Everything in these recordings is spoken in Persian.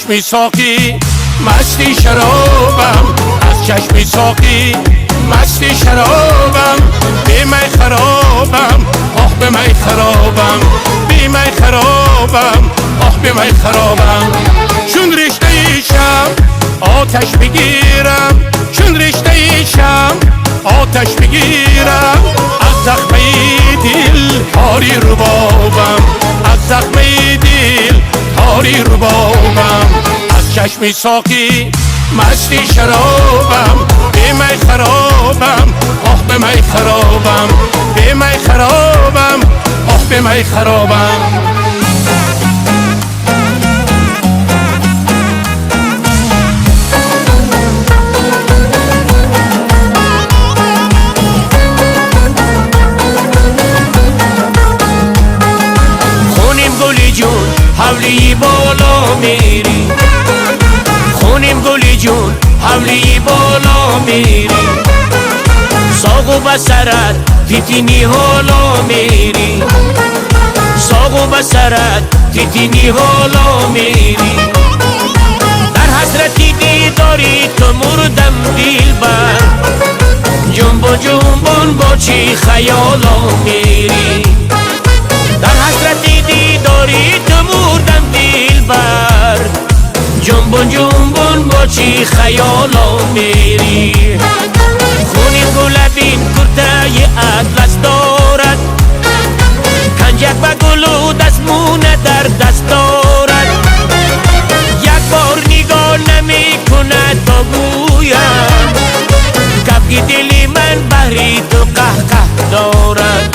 چشمی ساقی مستی شرابم، از چشمی ساقی مستی شرابم. بی می خرابم، آه بی می خرابم، بی می خرابم، آه بی می خرابم. چون رشته ایشم آتش بگیرم، چون رشته ایشم آتش بگیرم. از زخمه دل تاری ربابم، از زخمه دل تاری ربابم. از چشمی ساقی مستی شرابم، بی می خرابم، آه بی می خرابم، بی می خرابم، آه بی می خرابم. حولی بالا میری، خونیم گلی جون حولی بالا میری. ساق و بسرت تیتینی حالا میری، ساق و بسرت تیتینی حالا میری. در حسرتی دیداری تو مردم دلبر، جنب جنبان با چی خیالا میری. در حسرتی دیداری تو مردم دلبر، جنبون جنبون با چی خیالا میری. خونی گلبین کرتای اطلس دارد، کنجک و گلو دستمونه در دست دارد. یک بار نگاه نمی کند تا گویم، کبگی دلی من بهری تو قهقه دارد.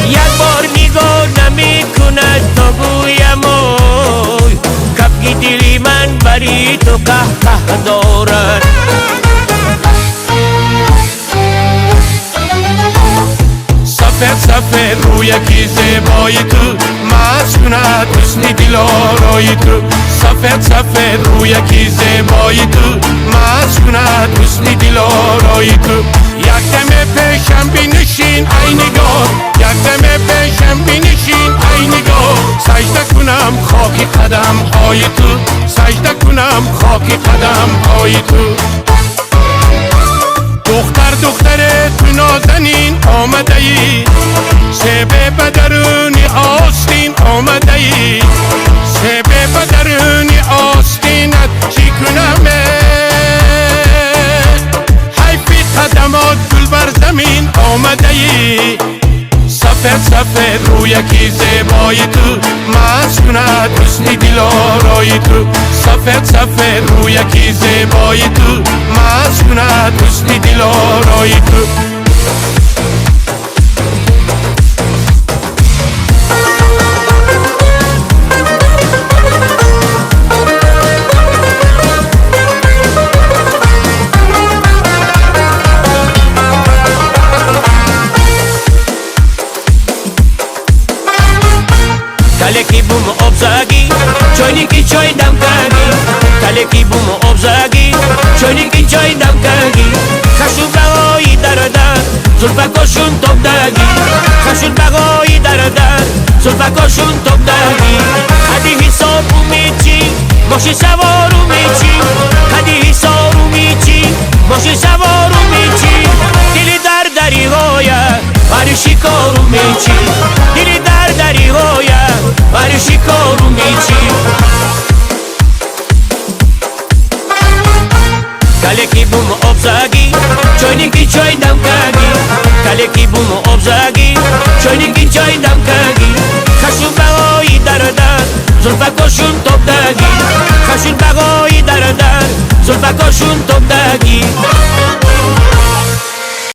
یک بار نگاه نمی کند تا گویم اوی، کبگی دلی من بری تو قهقه دارد. سفید سفید روی کی زیبای تو مست کند حسن دلارای تو. سفید سفید روی کی زیبای تو مست کند حسن دلارای تو. یک دم پیشم بنشین ای نگاه، یک دم پیشم بنشین ای نگاه. سجده کنم خاکی قدم های تو، سجده کنم خاکی قدم های تو. دختر دختر تو نازنین آمده ای، سبه بدرونی آستین آمده ای. سبه بدرونی آستینت چی کنم؟ حیفی قدمات گل بر زمین آمده ای. سفید سفید روی کی زیبای تو مست کند حسن دلارای تو. سفید سفید روی کی زیبای تو مست کند حسن دلارای تو. Kaleki bum obzagi, choyniki choy damkagi. Kaleki bum obzagi, choyniki choy damkagi. Khashul bagoi daradar, zulfakoshun tobdagi. Khashul bagoi daradar, zulfakoshun tobdagi. Hadi hisab umichi, moshi savar umichi. Hadi hisab umichi, moshi savar umichi. Dili dar dari hoya, bari shikor umichi. Dili dar dari hoya, bari shikor umichi. Kaleki bum obzagi, choyniki choy damkagi. Kaleki bum obzagi, choyniki choy damkagi. Khashul bagoi daradar, zulfakoshun tobdagi. Khashul bagoi daradar, zulfakoshun tobdagi.